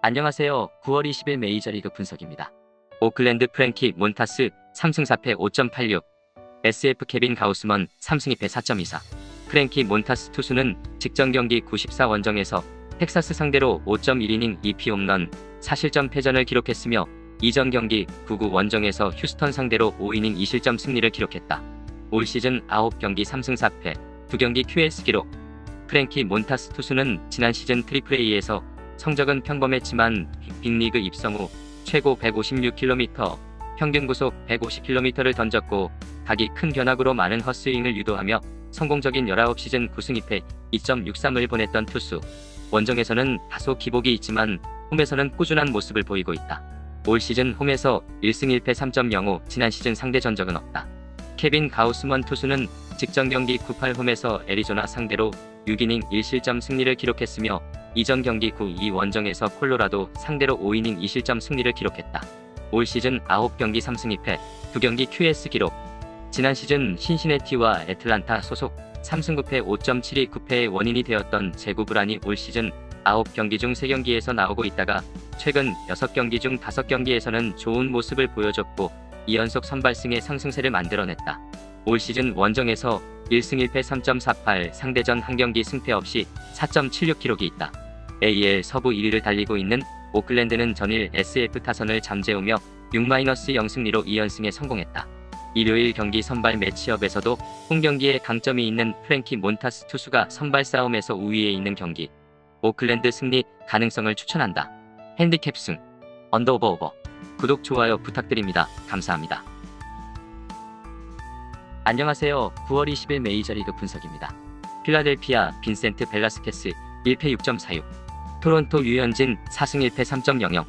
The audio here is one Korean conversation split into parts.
안녕하세요. 9월 20일 메이저리그 분석입니다. 오클랜드 프랭키 몬타스 3승 4패 5.86, SF 케빈 가우스먼 3승 2패 4.24. 프랭키 몬타스 투수는 직전 경기 94 원정에서 텍사스 상대로 5.1이닝 2피 홈런 4실점 패전을 기록했으며 이전 경기 99 원정에서 휴스턴 상대로 5이닝 2실점 승리를 기록했다. 올 시즌 9경기 3승 4패, 2경기 QS 기록. 프랭키 몬타스 투수는 지난 시즌 트리플A에서 성적은 평범했지만 빅리그 입성 후 최고 156km, 평균 구속 150km를 던졌고 각이 큰 변화구로 많은 헛스윙을 유도하며 성공적인 19시즌 9승 2패 2.63을 보냈던 투수. 원정에서는 다소 기복이 있지만 홈에서는 꾸준한 모습을 보이고 있다. 올 시즌 홈에서 1승 1패 3.05, 지난 시즌 상대 전적은 없다. 케빈 가우스먼 투수는 직전 경기 98 홈에서 애리조나 상대로 6이닝 1실점 승리를 기록했으며 이전 경기 92 원정에서 콜로라도 상대로 5이닝 2실점 승리를 기록했다. 올 시즌 9경기 3승 2패, 2경기 QS 기록. 지난 시즌 신시내티와 애틀란타 소속 3승 9패 5.72 9패의 원인이 되었던 제구 불안이 올 시즌 9경기 중 3경기에서 나오고 있다가 최근 6경기 중 5경기에서는 좋은 모습을 보여줬고 2연속 선발승의 상승세를 만들어냈다. 올 시즌 원정에서 1승 1패 3.48, 상대전 한 경기 승패 없이 4.76 기록이 있다. AL 서부 1위를 달리고 있는 오클랜드는 전일 SF 타선을 잠재우며 6-0 승리로 2연승에 성공했다. 일요일 경기 선발 매치업에서도 홈경기에 강점이 있는 프랭키 몬타스 투수가 선발 싸움에서 우위에 있는 경기. 오클랜드 승리 가능성을 추천한다. 핸디캡 승, 언더오버. 구독, 좋아요 부탁드립니다. 감사합니다. 안녕하세요. 9월 20일 메이저리그 분석입니다. 필라델피아 빈센트 벨라스케스 1패 6.46, 토론토 류현진 4승 1패 3.00.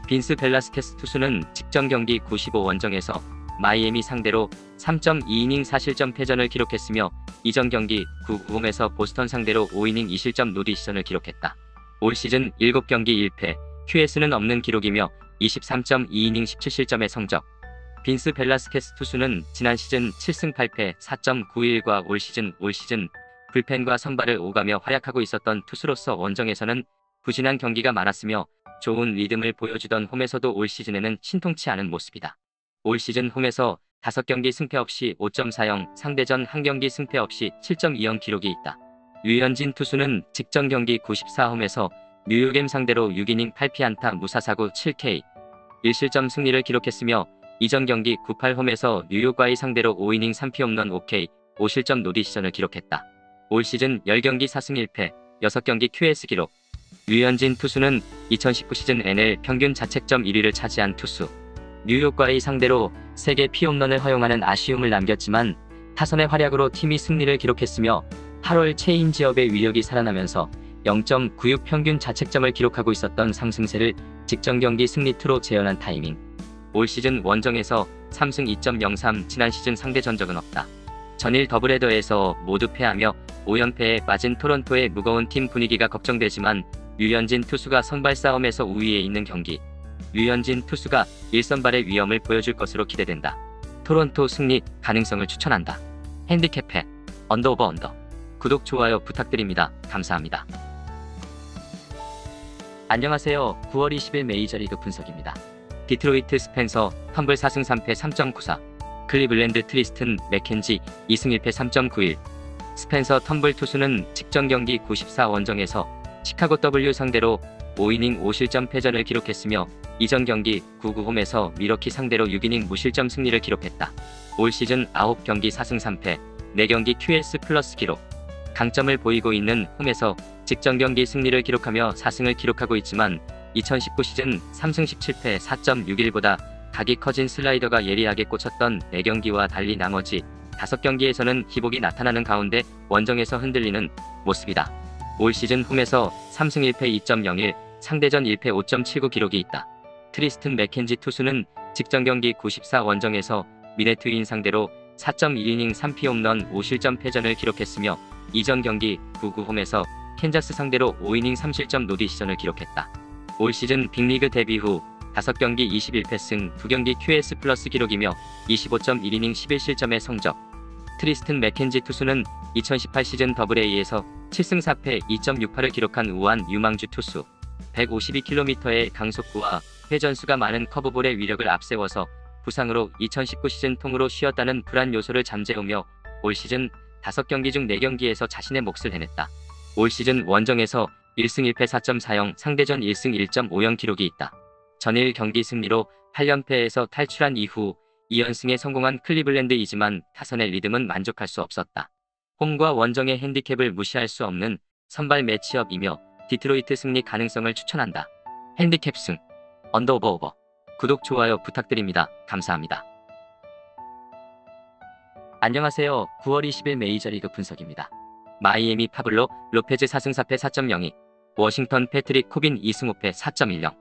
빈스 벨라스케스 투수는 직전 경기 95 원정에서 마이애미 상대로 3.2이닝 4실점 패전을 기록했으며 이전 경기 99 홈에서 보스턴 상대로 5이닝 2실점 노디시전을 기록했다. 올 시즌 7경기 1패, QS는 없는 기록이며 23.2이닝 17실점의 성적. 빈스 벨라스케스 투수는 지난 시즌 7승 8패 4.91과 올 시즌 불펜과 선발을 오가며 활약하고 있었던 투수로서 원정에서는 부진한 경기가 많았으며 좋은 리듬을 보여주던 홈에서도 올 시즌에는 신통치 않은 모습이다. 올 시즌 홈에서 5경기 승패 없이 5.40, 상대전 한 경기 승패 없이 7.20 기록이 있다. 류현진 투수는 직전 경기 94 홈에서 뉴욕엠 상대로 6이닝 8피안타 무사사구 7K, 1실점 승리를 기록했으며 이전 경기 98 홈에서 뉴욕과의 상대로 5이닝 3피 홈런 5K, 5실점 노디시전을 기록했다. 올 시즌 10경기 4승 1패, 6경기 QS 기록. 류현진 투수는 2019 시즌 NL 평균 자책점 1위를 차지한 투수. 뉴욕과의 상대로 3개 피홈런을 허용하는 아쉬움을 남겼지만 타선의 활약으로 팀이 승리를 기록했으며 8월 체인지업의 위력이 살아나면서 0.96 평균 자책점을 기록하고 있었던 상승세를 직전 경기 승리 투로 재현한 타이밍. 올 시즌 원정에서 3승 2.03, 지난 시즌 상대 전적은 없다. 전일 더블헤더에서 모두 패하며 5연패에 빠진 토론토의 무거운 팀 분위기가 걱정되지만 류현진 투수가 선발 싸움에서 우위에 있는 경기. 류현진 투수가 1선발의 위험을 보여줄 것으로 기대된다. 토론토 승리 가능성을 추천한다. 핸디캡 언더오버. 구독, 좋아요 부탁드립니다. 감사합니다. 안녕하세요. 9월 20일 메이저리그 분석입니다. 디트로이트 스펜서 텀블 4승 3패 3.94, 클리블랜드 트리스튼 맥켄지 2승 1패 3.91. 스펜서 텀블 투수는 직전 경기 94 원정에서 시카고 W 상대로 5이닝 5실점 패전을 기록했으며 이전 경기 99 홈에서 미러키 상대로 6이닝 무실점 승리를 기록했다. 올 시즌 9경기 4승 3패, 4경기 QS 플러스 기록. 강점을 보이고 있는 홈에서 직전 경기 승리를 기록하며 4승을 기록하고 있지만 2019 시즌 3승 17패 4.61보다 각이 커진 슬라이더가 예리하게 꽂혔던 4경기와 달리 나머지 5경기에서는 기복이 나타나는 가운데 원정에서 흔들리는 모습이다. 올 시즌 홈에서 3승 1패 2.01, 상대전 1패 5.79 기록이 있다. 트리스튼 맥켄지 투수는 직전 경기 94 원정에서 미네트윈 상대로 4.1이닝 3피 홈런 5실점 패전을 기록했으며 이전 경기 99 홈에서 캔자스 상대로 5이닝 3실점 노디시전을 기록했다. 올 시즌 빅리그 데뷔 후 5경기 21패승, 2경기 QS 플러스 기록이며 25.1이닝 11실점의 성적. 트리스튼 맥켄지 투수는 2018 시즌 더블A에서 7승 4패 2.68을 기록한 우한 유망주 투수. 152km의 강속구와 회전수가 많은 커브볼의 위력을 앞세워서 부상으로 2019 시즌 통으로 쉬었다는 불안 요소를 잠재우며 올 시즌 5경기 중 4경기에서 자신의 몫을 해냈다. 올 시즌 원정에서 1승 1패 4.40, 상대전 1승 1.50 기록이 있다. 전일 경기 승리로 8연패에서 탈출한 이후 2연승에 성공한 클리블랜드이지만 타선의 리듬은 만족할 수 없었다. 홈과 원정의 핸디캡을 무시할 수 없는 선발 매치업이며 디트로이트 승리 가능성을 추천한다. 핸디캡 승 언더. 구독 좋아요 부탁드립니다. 감사합니다. 안녕하세요. 9월 20일 메이저리그 분석입니다. 마이애미 파블로 로페즈 4승 4패 4.02, 워싱턴 패트릭 코빈 2승 5패 4.10.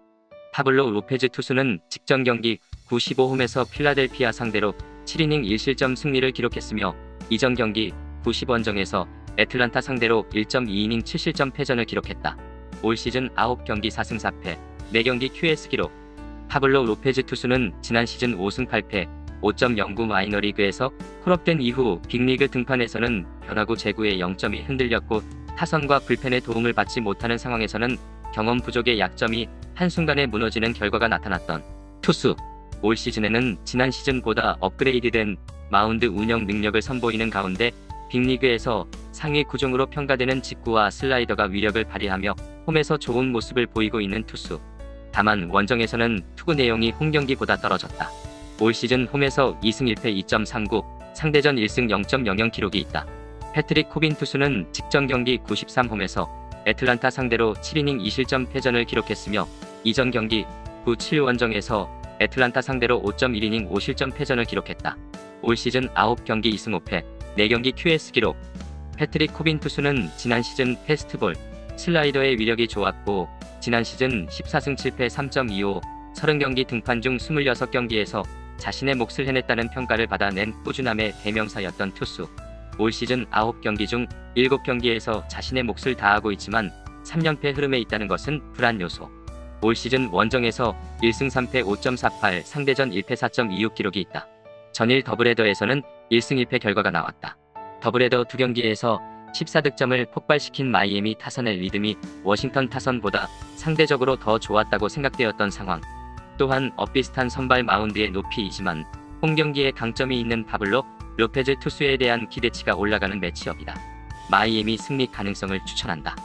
파블로 로페즈 투수는 직전 경기 95홈에서 필라델피아 상대로 7이닝 1실점 승리를 기록했으며 이전 경기 90원정에서 애틀란타 상대로 1.2이닝 7실점 패전을 기록했다. 올 시즌 9경기 4승 4패, 4경기 QS 기록. 파블로 로페즈 투수는 지난 시즌 5승 8패, 5.09 마이너리그에서 콜업된 이후 빅리그 등판에서는 변화구 제구의 0점이 흔들렸고 타선과 불펜의 도움을 받지 못하는 상황에서는 경험 부족의 약점이 한순간에 무너지는 결과가 나타났던 투수. 올 시즌에는 지난 시즌보다 업그레이드된 마운드 운영 능력을 선보이는 가운데 빅리그에서 상위 구종으로 평가되는 직구와 슬라이더가 위력을 발휘하며 홈에서 좋은 모습을 보이고 있는 투수. 다만 원정에서는 투구 내용이 홈 경기보다 떨어졌다. 올 시즌 홈에서 2승 1패 2.39, 상대전 1승 0.00 기록이 있다. 패트릭 코빈 투수는 직전 경기 93홈에서 애틀란타 상대로 7이닝 2실점 패전을 기록했으며 이전 경기 97원정에서 애틀란타 상대로 5.1이닝 5실점 패전을 기록했다. 올 시즌 9경기 2승 5패, 4경기 QS 기록. 패트릭 코빈 투수는 지난 시즌 패스트볼, 슬라이더의 위력이 좋았고 지난 시즌 14승 7패 3.25, 30경기 등판 중 26경기에서 자신의 몫을 해냈다는 평가를 받아낸 꾸준함의 대명사였던 투수. 올 시즌 9경기 중 7경기에서 자신의 몫을 다하고 있지만 3연패 흐름에 있다는 것은 불안 요소. 올 시즌 원정에서 1승 3패 5.48, 상대전 1패 4.26 기록이 있다. 전일 더블헤더에서는 1승 1패 결과가 나왔다. 더블헤더 2경기에서 14득점을 폭발시킨 마이애미 타선의 리듬이 워싱턴 타선보다 상대적으로 더 좋았다고 생각되었던 상황. 또한 엇비슷한 선발 마운드의 높이이지만 홈경기에 강점이 있는 파블로 로페즈 투수에 대한 기대치가 올라가는 매치업이다. 마이애미 승리 가능성을 추천한다.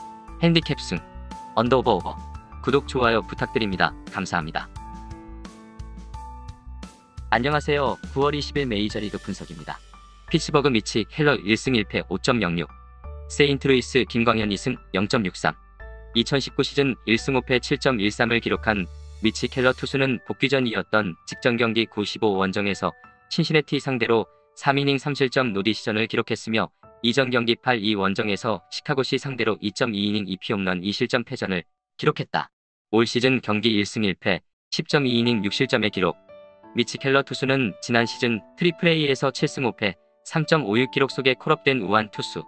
핸디캡 승 언더. 구독 좋아요 부탁드립니다. 감사합니다. 안녕하세요. 9월 20일 메이저리그 분석입니다. 피츠버그 미치 켈러 1승 1패 5.06, 세인트루이스 김광현 2승 0.63. 2019 시즌 1승 5패 7.13을 기록한 미치 켈러 투수는 복귀전이었던 직전 경기 95원정에서 신시내티 상대로 3이닝 3실점 노디시전을 기록했으며 이전 경기 8-2원정에서 시카고시 상대로 2.2이닝 2피홈런 2실점 패전을 기록했다. 올 시즌 경기 1승 1패 10.2이닝 6실점의 기록. 미치 켈러 투수는 지난 시즌 트리플A에서 7승 5패 3.56 기록 속에 콜업된 우한 투수.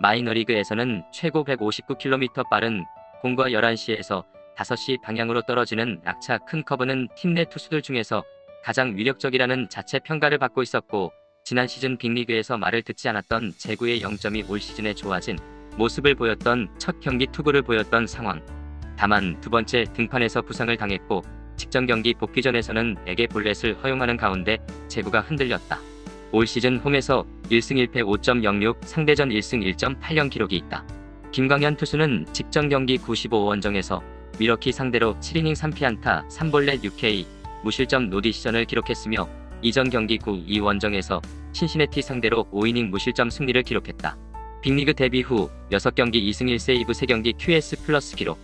마이너리그에서는 최고 159km 빠른 공과 11시에서 5시 방향으로 떨어지는 낙차 큰 커브는 팀 내 투수들 중에서 가장 위력적이라는 자체 평가를 받고 있었고 지난 시즌 빅리그에서 말을 듣지 않았던 제구의 0점이 올 시즌에 좋아진 모습을 보였던 첫 경기 투구를 보였던 상황. 다만 두 번째 등판에서 부상을 당했고 직전 경기 복귀전에서는 4개 볼넷을 허용하는 가운데 제구가 흔들렸다. 올 시즌 홈에서 1승 1패 5.06, 상대전 1승 1.80 기록이 있다. 김광현 투수는 직전 경기 95원정에서 미러키 상대로 7이닝 3피안타 3볼넷 6K, 무실점 노디시전을 기록했으며 이전 경기 92원정에서 신시내티 상대로 5이닝 무실점 승리를 기록했다. 빅리그 데뷔 후 6경기 2승 1세이브 3경기 QS 플러스 기록.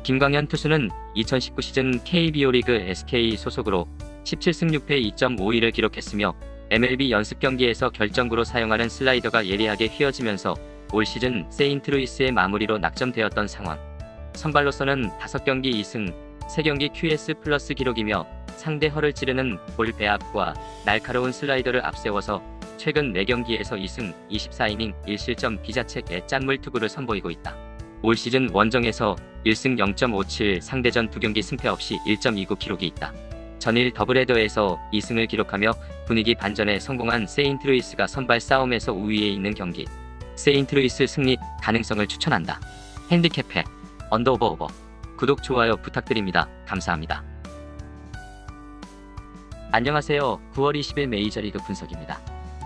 김광현 투수는 2019 시즌 KBO 리그 SK 소속으로 17승 6패 2.52를 기록했으며 MLB 연습 경기에서 결정구로 사용하는 슬라이더가 예리하게 휘어지면서 올 시즌 세인트루이스의 마무리로 낙점되었던 상황. 선발로서는 5경기 2승, 3경기 QS 플러스 기록이며 상대 허를 찌르는 볼 배압과 날카로운 슬라이더를 앞세워서 최근 4경기에서 2승, 24이닝 1실점 비자책의 짠물 투구를 선보이고 있다. 올 시즌 원정에서 1승 0.57, 상대전 2경기 승패 없이 1.29 기록이 있다. 전일 더블헤더에서 2승을 기록하며 분위기 반전에 성공한 세인트루이스가 선발 싸움에서 우위에 있는 경기. 세인트루이스 승리 가능성을 추천한다. 핸디캡 언더. 구독, 좋아요 부탁드립니다. 감사합니다. 안녕하세요. 9월 20일 메이저리그 분석입니다.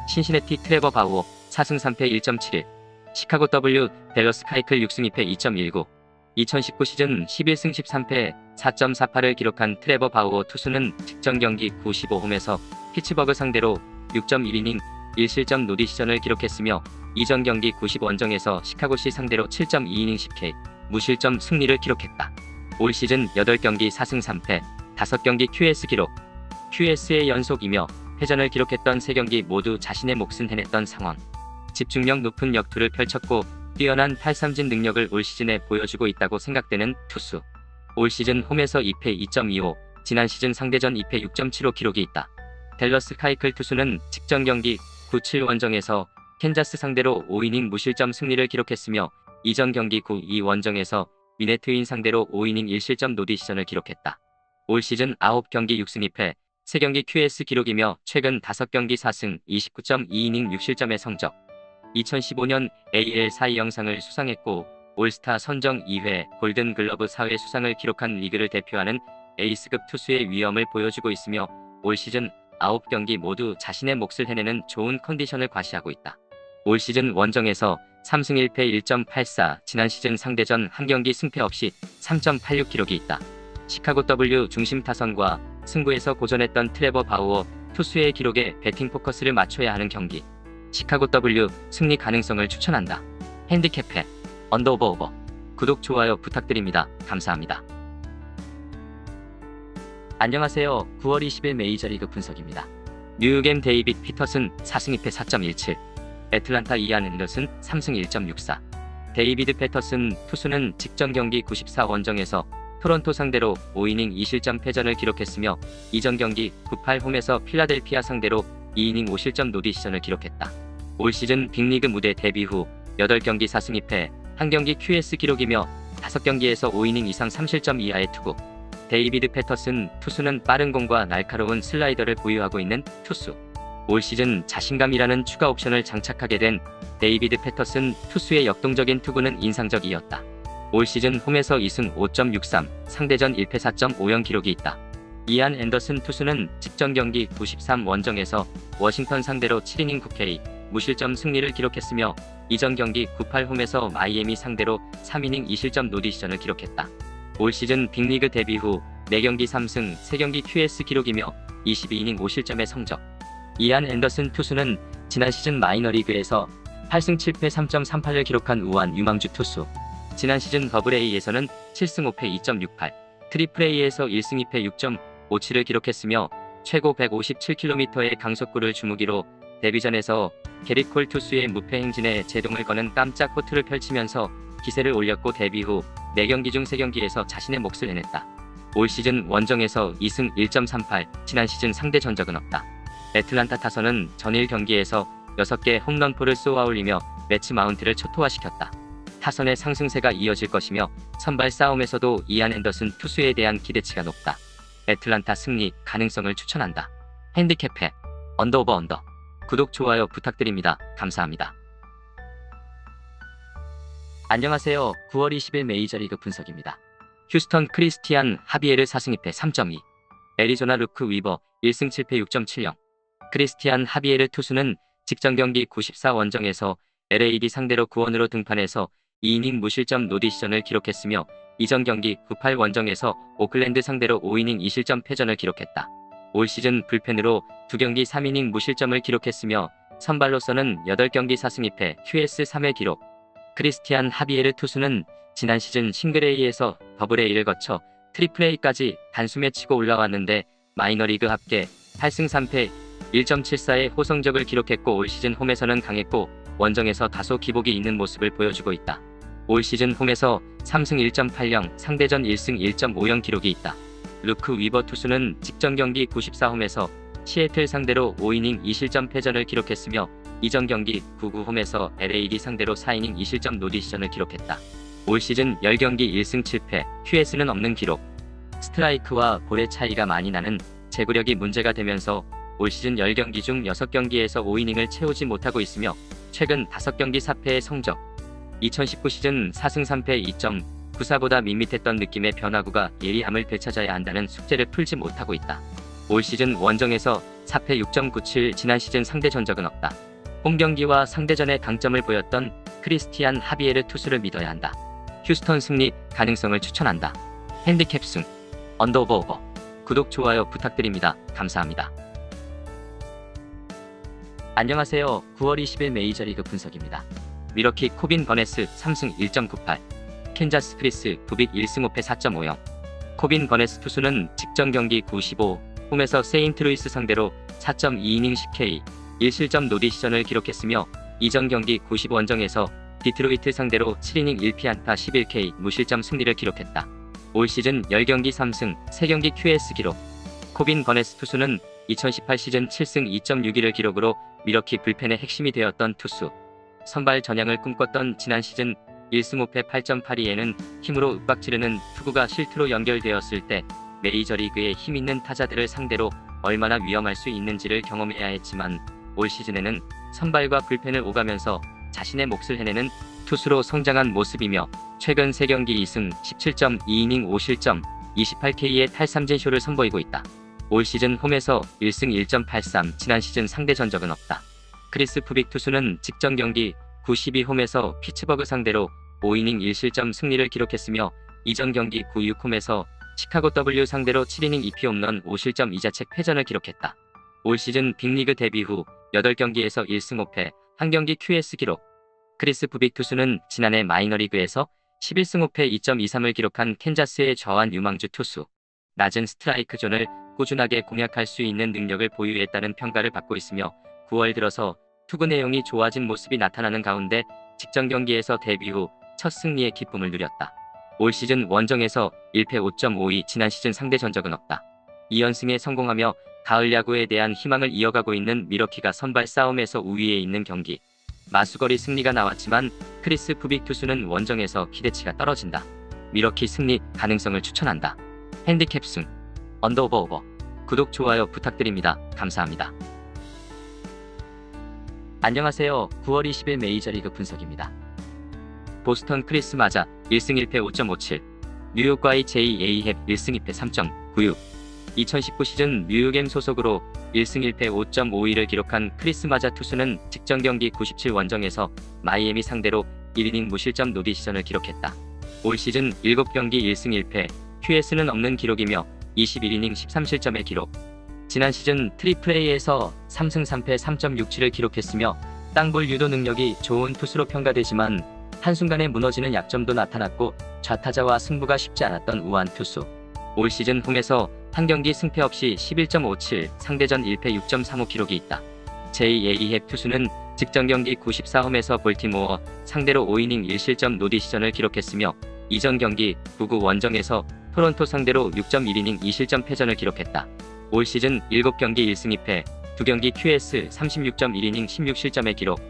신시내티 트레버 바우어 4승 3패 1.71, 시카고 W 댈러스 카이클 6승 2패 2.19, 2019 시즌 11승 13패 4.48을 기록한 트레버 바우어 투수는 직전 경기 95홈에서 피츠버그 상대로 6.1이닝 1실점 노디시전을 기록했으며 이전 경기 90원정에서 시카고시 상대로 7.2이닝 10K 무실점 승리를 기록했다. 올 시즌 8경기 4승 3패 5경기 QS 기록, QS의 연속이며 패전을 기록했던 3경기 모두 자신의 몫은 해냈던 상황. 집중력 높은 역투를 펼쳤고 뛰어난 탈삼진 능력을 올 시즌에 보여주고 있다고 생각되는 투수. 올 시즌 홈에서 2패 2.25, 지난 시즌 상대전 2패 6.75 기록이 있다. 댈러스 카이클 투수는 직전 경기 9-7원정에서 캔자스 상대로 5이닝 무실점 승리를 기록했으며 이전 경기 9-2원정에서 미네트윈 상대로 5이닝 1실점 노디시전을 기록했다. 올 시즌 9경기 6승 2패, 3경기 QS 기록이며 최근 5경기 4승 29.2이닝 6실점의 성적. 2015년 AL 사이 영상을 수상했고 올스타 선정 2회, 골든글러브 4회 수상을 기록한 리그를 대표하는 에이스급 투수의 위엄을 보여주고 있으며 올 시즌 9경기 모두 자신의 몫을 해내는 좋은 컨디션을 과시하고 있다. 올 시즌 원정에서 3승 1패 1.84, 지난 시즌 상대전 한 경기 승패 없이 3.86 기록이 있다. 시카고 W 중심 타선과 승부에서 고전했던 트레버 바우어 투수의 기록에 배팅 포커스를 맞춰야 하는 경기. 시카고 W 승리 가능성을 추천한다. 핸디캡해 언더오버. 구독, 좋아요 부탁드립니다. 감사합니다. 안녕하세요. 9월 20일 메이저리그 분석입니다. 뉴욕엠 데이빗 피터슨 4승 2패 4.17, 애틀란타 이안 앤더슨 3승 1.64. 데이비드 패터슨 투수는 직전 경기 94원정에서 토론토 상대로 5이닝 2실점 패전을 기록했으며 이전 경기 98홈에서 필라델피아 상대로 2이닝 5실점 노디시전을 기록했다. 올 시즌 빅리그 무대 데뷔 후 8경기 4승 2패, 1경기 QS 기록이며 5경기에서 5이닝 이상 3실점 이하의 투구. 데이비드 패터슨 투수는 빠른 공과 날카로운 슬라이더를 보유하고 있는 투수. 올 시즌 자신감이라는 추가 옵션을 장착하게 된 데이비드 패터슨 투수의 역동적인 투구는 인상적이었다. 올 시즌 홈에서 2승 5.63, 상대전 1패 4.50 기록이 있다. 이안 앤더슨 투수는 직전 경기 93원정에서 워싱턴 상대로 7이닝 9K 무실점 승리를 기록했으며 이전 경기 98홈에서 마이애미 상대로 3이닝 2실점 노디시전을 기록했다. 올 시즌 빅리그 데뷔 후 4경기 3승, 3경기 QS 기록이며 22이닝 5실점의 성적. 이안 앤더슨 투수는 지난 시즌 마이너리그에서 8승 7패 3.38을 기록한 우한 유망주 투수. 지난 시즌 더블A에서는 7승 5패 2.68, 트리플A에서 1승 2패 6.57을 기록했으며 최고 157km의 강속구를 주무기로 데뷔전에서 게릿 콜 투수의 무패 행진에 제동을 거는 깜짝 호투를 펼치면서 기세를 올렸고 데뷔 후 4경기 중 3경기에서 자신의 몫을 해냈다. 올 시즌 원정에서 2승 1.38, 지난 시즌 상대 전적은 없다. 애틀란타 타선은 전일 경기에서 6개 홈런포를 쏘아올리며 매치 마운트를 초토화시켰다. 타선의 상승세가 이어질 것이며 선발 싸움에서도 이안 앤더슨 투수에 대한 기대치가 높다. 애틀란타 승리 가능성을 추천한다. 핸디캡해 언더오버. 구독, 좋아요 부탁드립니다. 감사합니다. 안녕하세요. 9월 20일 메이저리그 분석입니다. 휴스턴 크리스티안 하비에르 4승 2패 3.2, 애리조나 루크 위버 1승 7패 6.70. 크리스티안 하비에르 투수는 직전 경기 94원정에서 LAD 상대로 9원으로 등판해서 2이닝 무실점 노디시전을 기록했으며 이전 경기 98원정에서 오클랜드 상대로 5이닝 2실점 패전을 기록했다. 올 시즌 불펜으로 2경기 3이닝 무실점을 기록했으며 선발로서는 8경기 4승 2패 QS 3회 기록. 크리스티안 하비에르 투수는 지난 시즌 싱글A에서 더블A를 거쳐 트리플A까지 단숨에 치고 올라왔는데 마이너리그 합계 8승 3패 1.74의 호성적을 기록했고 올 시즌 홈에서는 강했고 원정에서 다소 기복이 있는 모습을 보여주고 있다. 올 시즌 홈에서 3승 1.80, 상대전 1승 1.50 기록이 있다. 루크 위버 투수는 직전 경기 94홈에서 시애틀 상대로 5이닝 2실점 패전을 기록했으며 이전 경기 99홈에서 LAD 상대로 4이닝 2실점 노디시전을 기록했다. 올 시즌 10경기 1승 7패, QS는 없는 기록. 스트라이크와 볼의 차이가 많이 나는 제구력이 문제가 되면서 올 시즌 10경기 중 6경기에서 5이닝을 채우지 못하고 있으며 최근 5경기 4패의 성적. 2019 시즌 4승 3패 구사보다 밋밋했던 느낌의 변화구가 예리함을 되찾아야 한다는 숙제를 풀지 못하고 있다. 올 시즌 원정에서 4패 6.97 지난 시즌 상대 전적은 없다. 홈경기와 상대전에 강점을 보였던 크리스티안 하비에르 투수를 믿어야 한다. 휴스턴 승리 가능성을 추천한다. 핸디캡 승 언더오버 구독 좋아요 부탁드립니다. 감사합니다. 안녕하세요. 9월 20일 메이저리그 분석입니다. 미러키 코빈 버네스 3승 1.98 캔자스 프리스 부빅 1승 5패 4.50 코빈 버네스 투수는 직전 경기 95 홈에서 세인트루이스 상대로 4.2이닝 10K 1실점 노디시전을 기록했으며 이전 경기 90 원정에서 디트로이트 상대로 7이닝 1피안타 11K 무실점 승리를 기록했다. 올 시즌 10경기 3승 3경기 QS 기록. 코빈 버네스 투수는 2018 시즌 7승 2.61을 기록으로 미러키 불펜의 핵심이 되었던 투수. 선발 전향을 꿈꿨던 지난 시즌 1승 5패 8.82에는 힘으로 윽박지르는 투구가 실투로 연결되었을 때 메이저리그의 힘있는 타자들을 상대로 얼마나 위험할 수 있는지를 경험해야 했지만 올 시즌에는 선발과 불펜을 오가면서 자신의 몫을 해내는 투수로 성장한 모습이며 최근 3경기 2승 17.2이닝 5실점 28K의 탈삼진쇼를 선보이고 있다. 올 시즌 홈에서 1승 1.83 지난 시즌 상대 전적은 없다. 크리스 푸빅 투수는 직전 경기 92 홈에서 피츠버그 상대로 5이닝 1실점 승리를 기록했으며 이전 경기 96 홈에서 시카고 W 상대로 7이닝 2피 홈런 5실점 2자책 패전을 기록했다. 올 시즌 빅리그 데뷔 후 8경기에서 1승 5패 1경기 QS 기록. 크리스 푸빅 투수는 지난해 마이너리그에서 11승 5패 2.23을 기록한 캔자스의 저한 유망주 투수. 낮은 스트라이크 존을 꾸준하게 공략할 수 있는 능력을 보유했다는 평가를 받고 있으며 9월 들어서 투구 내용이 좋아진 모습이 나타나는 가운데 직전 경기에서 데뷔 후 첫 승리의 기쁨을 누렸다. 올 시즌 원정에서 1패 5.52 지난 시즌 상대 전적은 없다. 2연승에 성공하며 가을 야구에 대한 희망을 이어가고 있는 미러키가 선발 싸움에서 우위에 있는 경기. 마수거리 승리가 나왔지만 크리스 푸빅 투수는 원정에서 기대치가 떨어진다. 미러키 승리 가능성을 추천한다. 핸디캡 승 언더오버 구독 좋아요 부탁드립니다. 감사합니다. 안녕하세요. 9월 20일 메이저리그 분석입니다. 보스턴 크리스 마자 1승 1패 5.57 뉴욕과의 JA 헵 1승 2패 3.96 2019 시즌 뉴욕엠 소속으로 1승 1패 5.51을 기록한 크리스 마자 투수는 직전 경기 97 원정에서 마이애미 상대로 1이닝 무실점 노디시전을 기록했다. 올 시즌 7경기 1승 1패 QS는 없는 기록이며 21이닝 13실점의 기록. 지난 시즌 트리플A에서 3승 3패 3.67을 기록했으며 땅볼 유도 능력이 좋은 투수로 평가되지만 한순간에 무너지는 약점도 나타났고 좌타자와 승부가 쉽지 않았던 우한 투수. 올 시즌 홈에서 한 경기 승패 없이 11.57 상대전 1패 6.35 기록이 있다. JA 헵 투수는 직전 경기 94홈에서 볼티모어 상대로 5이닝 1실점 노디시전을 기록했으며 이전 경기 99 원정에서 토론토 상대로 6.1이닝 2실점 패전을 기록했다. 올 시즌 7경기 1승 2패 2경기 QS 36.1이닝 16실점의 기록.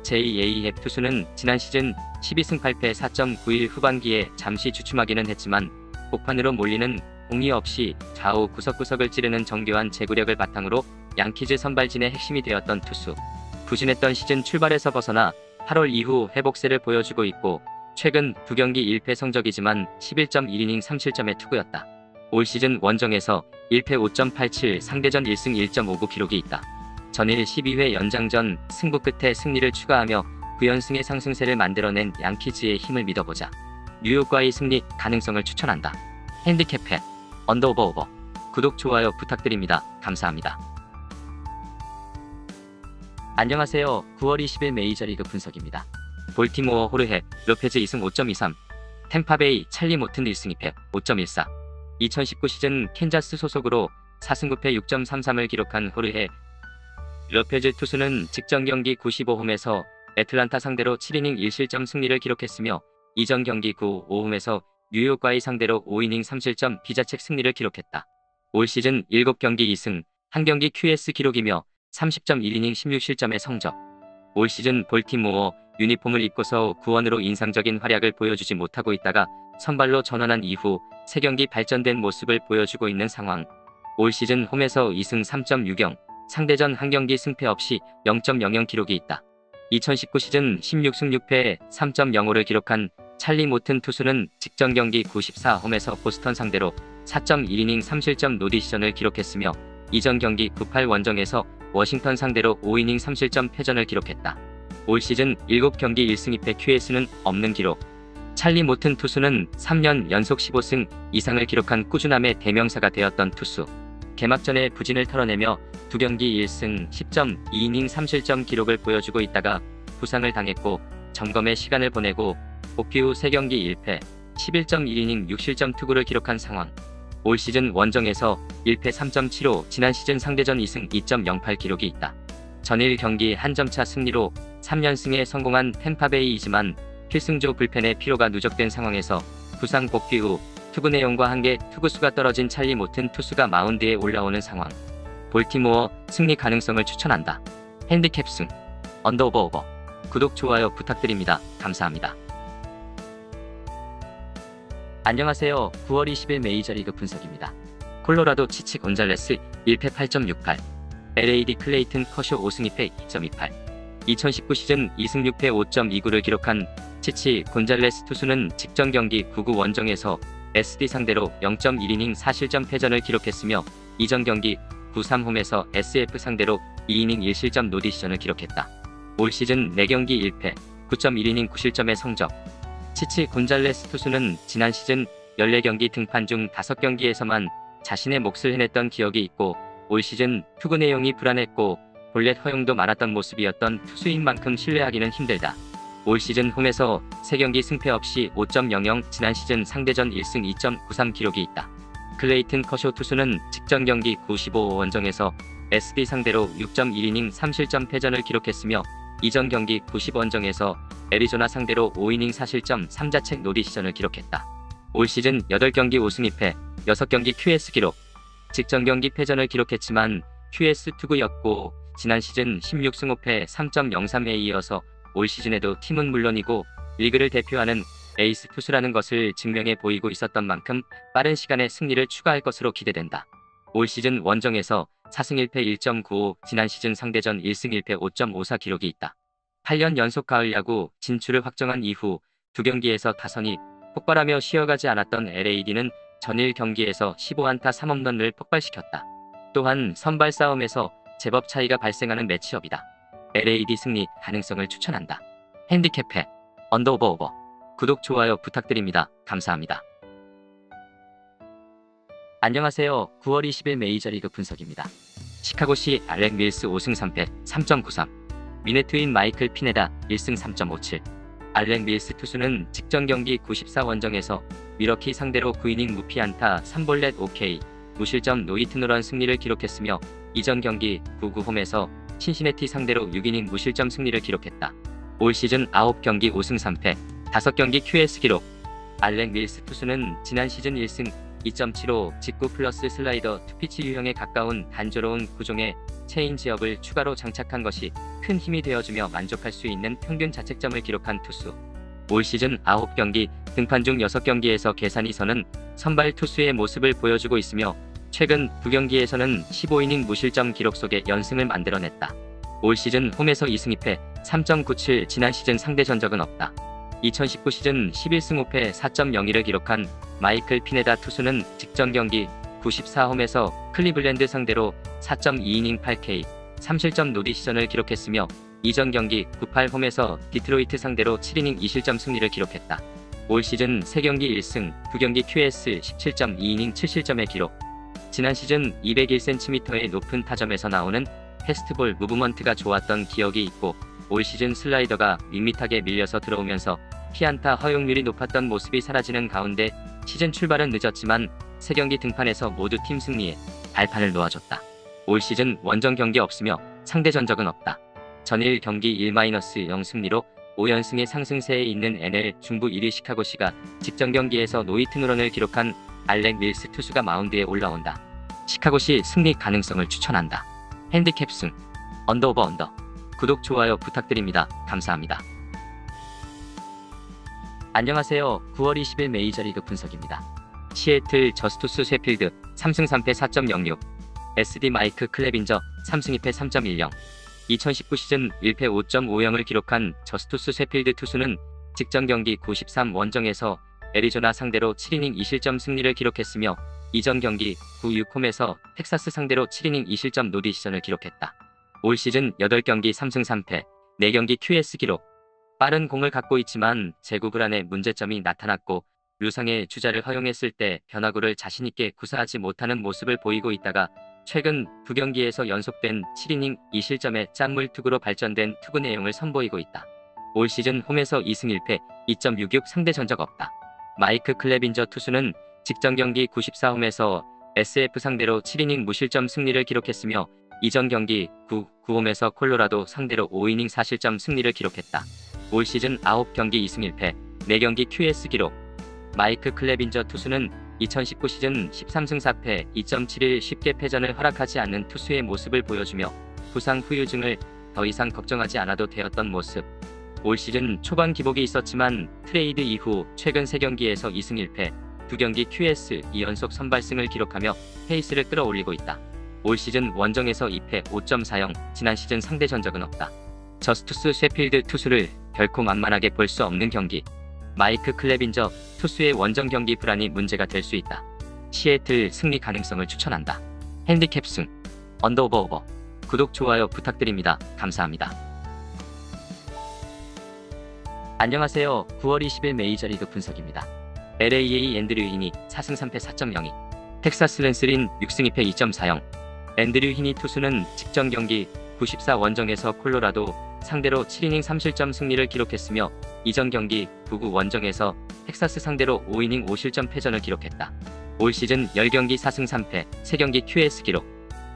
JA 헵 투수는 지난 시즌 12승 8패 4.91 후반기에 잠시 주춤하기는 했지만 복판으로 몰리는 공이 없이 좌우 구석구석을 찌르는 정교한 제구력을 바탕으로 양키즈 선발진의 핵심이 되었던 투수. 부진했던 시즌 출발에서 벗어나 8월 이후 회복세를 보여주고 있고 최근 2경기 1패 성적이지만 11.1이닝 3실점의 투구였다. 올 시즌 원정에서 1패 5.87 상대전 1승 1.59 기록이 있다. 전일 12회 연장전 승부 끝에 승리를 추가하며 9연승의 상승세를 만들어낸 양키즈의 힘을 믿어보자. 뉴욕과의 승리 가능성을 추천한다. 핸디캡 언더오버 구독 좋아요 부탁드립니다. 감사합니다. 안녕하세요. 9월 20일 메이저리그 분석입니다. 볼티모어 호르헤 로페즈 2승 5.23 템파베이 찰리 모튼 1승 2패 5.14 2019 시즌 캔자스 소속으로 4승 9패 6.33을 기록한 호르헤 로페즈 투수는 직전 경기 95홈에서 애틀란타 상대로 7이닝 1실점 승리를 기록했으며 이전 경기 95홈에서 뉴욕과의 상대로 5이닝 3실점 비자책 승리를 기록했다. 올 시즌 7경기 2승 1경기 QS 기록이며 30.1이닝 16실점의 성적. 올 시즌 볼티모어 유니폼을 입고서 구원으로 인상적인 활약을 보여주지 못하고 있다가 선발로 전환한 이후 3경기 발전된 모습을 보여주고 있는 상황. 올 시즌 홈에서 2승 3.60 상대전 한 경기 승패 없이 0.00 기록이 있다. 2019 시즌 16승 6패 3.05를 기록한 찰리 모튼 투수는 직전 경기 94홈에서 보스턴 상대로 4.1이닝 3실점 노디시전을 기록했으며 이전 경기 98 원정에서 워싱턴 상대로 5이닝 3실점 패전을 기록했다. 올 시즌 7경기 1승 2패 QS는 없는 기록. 찰리 모튼 투수는 3년 연속 15승 이상을 기록한 꾸준함의 대명사가 되었던 투수. 개막전에 부진을 털어내며 2경기 1승 10점 2이닝 3실점 기록을 보여주고 있다가 부상을 당했고 점검의 시간을 보내고 복귀 후 3경기 1패 11.1이닝 6실점 투구를 기록한 상황. 올 시즌 원정에서 1패 3.75 지난 시즌 상대전 2승 2.08 기록이 있다. 전일 경기 한 점차 승리로 3연승에 성공한 템파베이이지만 필승조 불펜의 피로가 누적된 상황에서 부상 복귀 후 투구 내용과 한계 투구수가 떨어진 찰리 모튼 투수가 마운드에 올라오는 상황. 볼티모어 승리 가능성을 추천한다. 핸디캡 승 언더오버 구독 좋아요 부탁드립니다. 감사합니다. 안녕하세요. 9월 20일 메이저리그 분석입니다. 콜로라도 치치 곤잘레스 1패 8.68 LAD 클레이튼 커쇼 5승 2패 2.28 2019 시즌 2승 6패 5.29를 기록한 치치 곤잘레스 투수는 직전 경기 99 원정에서 SD 상대로 0.1이닝 4실점 패전을 기록했으며 이전 경기 93홈에서 SF 상대로 2이닝 1실점 노디시전을 기록했다. 올 시즌 4경기 1패 9.1이닝 9실점의 성적. 치치 곤잘레스 투수는 지난 시즌 14경기 등판 중 5경기에서만 자신의 몫을 해냈던 기억이 있고 올 시즌 투구 내용이 불안했고 볼넷 허용도 많았던 모습이었던 투수인 만큼 신뢰하기는 힘들다. 올 시즌 홈에서 3경기 승패 없이 5.00 지난 시즌 상대전 1승 2.93 기록이 있다. 클레이튼 커쇼 투수는 직전 경기 95 원정에서 SD 상대로 6.1이닝 3실점 패전을 기록했으며 이전 경기 90 원정에서 애리조나 상대로 5이닝 4실점 3자책 노디시전을 기록했다. 올 시즌 8경기 5승 2패 6경기 QS 기록. 직전 경기 패전을 기록했지만 QS 투구였고 지난 시즌 16승 5패 3.03에 이어서 올 시즌에도 팀은 물론이고 리그를 대표하는 에이스 투수라는 것을 증명해 보이고 있었던 만큼 빠른 시간에 승리를 추가할 것으로 기대된다. 올 시즌 원정에서 4승 1패 1.95 지난 시즌 상대전 1승 1패 5.54 기록이 있다. 8년 연속 가을 야구 진출을 확정한 이후 2경기에서 타선이 폭발하며 쉬어가지 않았던 LAD는 전일 경기에서 15안타 3홈런을 폭발시켰다. 또한 선발 싸움에서 제법 차이가 발생하는 매치업이다. LAD 승리 가능성을 추천한다. 핸디캡해 언더오버 구독 좋아요 부탁드립니다. 감사합니다. 안녕하세요. 9월 20일 메이저리그 분석입니다. 시카고시 알렉 밀스 5승 3패 3.93 미네트인 마이클 피네다 1승 3.57 알렉 밀스 투수는 직전 경기 94 원정에서 미러키 상대로 9이닝 무피안타 3볼넷 OK 무실점 노히트노런 승리를 기록했으며 이전 경기 99홈에서 신시내티 상대로 6이닝 무실점 승리를 기록했다. 올 시즌 9경기 5승 3패 5경기 QS 기록. 알렉 밀스 투수는 지난 시즌 1승 2.75 직구 플러스 슬라이더 투피치 유형에 가까운 단조로운 구종의 체인지업을 추가로 장착한 것이 큰 힘이 되어주며 만족할 수 있는 평균 자책점을 기록한 투수. 올 시즌 9경기 등판 중 6경기에서 계산이 서는 선발 투수의 모습을 보여주고 있으며 최근 2경기에서는 15이닝 무실점 기록 속에 연승을 만들어냈다. 올 시즌 홈에서 2승 2패 3.97 지난 시즌 상대 전적은 없다. 2019 시즌 11승 5패 4.01을 기록한 마이클 피네다 투수는 직전 경기 94홈에서 클리블랜드 상대로 4.2이닝 8K 3실점 노디시전을 기록했으며 이전 경기 98홈에서 디트로이트 상대로 7이닝 2실점 승리를 기록했다. 올 시즌 3경기 1승 2경기 QS 17.2이닝 7실점의 기록. 지난 시즌 201cm의 높은 타점에서 나오는 패스트볼 무브먼트가 좋았던 기억이 있고 올 시즌 슬라이더가 밋밋하게 밀려서 들어오면서 피안타 허용률이 높았던 모습이 사라지는 가운데 시즌 출발은 늦었지만 3경기 등판에서 모두 팀 승리에 발판을 놓아줬다. 올 시즌 원정 경기 없으며 상대 전적은 없다. 전일 경기 1-0 승리로 5연승의 상승세에 있는 NL 중부 1위 시카고시가 직전 경기에서 노히트노런을 기록한 알렉 밀스 투수가 마운드에 올라온다. 시카고시 승리 가능성을 추천한다. 핸디캡 승 언더오버 구독 좋아요 부탁드립니다. 감사합니다. 안녕하세요. 9월 20일 메이저리그 분석입니다. 시애틀 저스투스 셰필드 3승 3패 4.06 SD 마이크 클레빈저 3승 2패 3.10 2019 시즌 1패 5.50을 기록한 저스투스 셰필드 투수는 직전 경기 93 원정에서 애리조나 상대로 7이닝 2실점 승리를 기록했으며 이전 경기 96 홈에서 텍사스 상대로 7이닝 2실점 노디시전을 기록했다. 올 시즌 8경기 3승 3패, 4경기 QS 기록. 빠른 공을 갖고 있지만 제구 불안에 문제점이 나타났고 류상의 주자를 허용했을 때 변화구를 자신있게 구사하지 못하는 모습을 보이고 있다가 최근 2경기에서 연속된 7이닝 2실점의 짠물 투구로 발전된 투구 내용을 선보이고 있다. 올 시즌 홈에서 2승 1패, 2.66 상대 전적 없다. 마이크 클레빈저 투수는 직전 경기 94홈에서 SF 상대로 7이닝 무실점 승리를 기록했으며 이전 경기 9홈에서 콜로라도 상대로 5이닝 4실점 승리를 기록했다. 올 시즌 9경기 2승 1패, 4경기 QS 기록. 마이크 클레빈저 투수는 2019 시즌 13승 4패, 2.71 쉽게 패전을 허락하지 않는 투수의 모습을 보여주며 부상 후유증을 더 이상 걱정하지 않아도 되었던 모습. 올 시즌 초반 기복이 있었지만 트레이드 이후 최근 3경기에서 2승 1패, 2경기 QS 2연속 선발승을 기록하며 페이스를 끌어올리고 있다. 올 시즌 원정에서 2패 5.40, 지난 시즌 상대 전적은 없다. 저스투스 셰필드 투수를 결코 만만하게 볼 수 없는 경기. 마이크 클레빈저 투수의 원정 경기 불안이 문제가 될 수 있다. 시애틀 승리 가능성을 추천한다. 핸디캡 승, 언더오버. 구독, 좋아요 부탁드립니다. 감사합니다. 안녕하세요. 9월 20일 메이저리그 분석입니다. LA의 앤드류 히니 4승 3패 4.02, 텍사스 랜슬린 6승 2패 2.40. 앤드류 히니 투수는 직전 경기 94 원정에서 콜로라도 상대로 7이닝 3실점 승리를 기록했으며 이전 경기 99 원정에서 텍사스 상대로 5이닝 5실점 패전을 기록했다. 올 시즌 10경기 4승 3패, 3경기 QS 기록.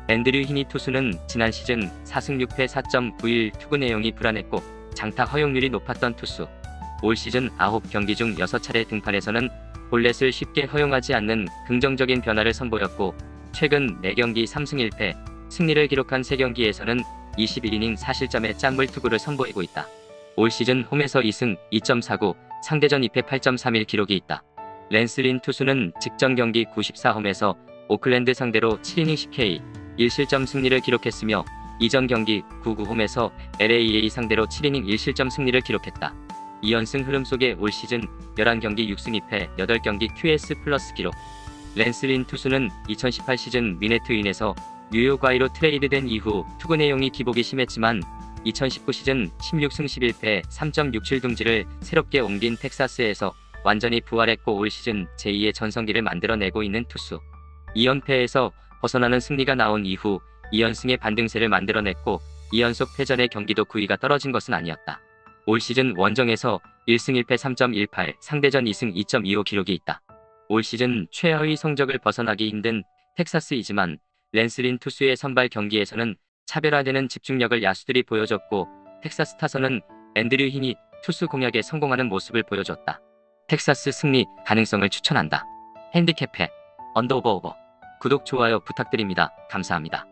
앤드류 히니 투수는 지난 시즌 4승 6패 4.91 투구 내용이 불안했고 장타 허용률이 높았던 투수. 올 시즌 9경기 중 6차례 등판에서는 볼넷을 쉽게 허용하지 않는 긍정적인 변화를 선보였고 최근 4경기 3승 1패, 승리를 기록한 3경기에서는 21이닝 4실점의 짠물 투구를 선보이고 있다. 올 시즌 홈에서 2승 2.49, 상대전 2패 8.31 기록이 있다. 랜슬린 투수는 직전 경기 94홈에서 오클랜드 상대로 7이닝 10K, 1실점 승리를 기록했으며 이전 경기 99홈에서 LAA 상대로 7이닝 1실점 승리를 기록했다. 2연승 흐름 속에 올 시즌 11경기 6승 2패 8경기 QS 플러스 기록. 랜슬린 투수는 2018 시즌 미네트윈에서 뉴욕 와이로 트레이드된 이후 투구 내용이 기복이 심했지만 2019 시즌 16승 11패 3.67 둥지를 새롭게 옮긴 텍사스에서 완전히 부활했고 올 시즌 제2의 전성기를 만들어내고 있는 투수. 2연패에서 벗어나는 승리가 나온 이후 2연승의 반등세를 만들어냈고 2연속 패전의 경기도 9위가 떨어진 것은 아니었다. 올 시즌 원정에서 1승 1패 3.18, 상대전 2승 2.25 기록이 있다. 올 시즌 최하위 성적을 벗어나기 힘든 텍사스이지만 랜슬린 투수의 선발 경기에서는 차별화되는 집중력을 야수들이 보여줬고 텍사스 타선은 앤드류 히니 투수 공략에 성공하는 모습을 보여줬다. 텍사스 승리 가능성을 추천한다. 핸디캡 언더오버. 구독, 좋아요 부탁드립니다. 감사합니다.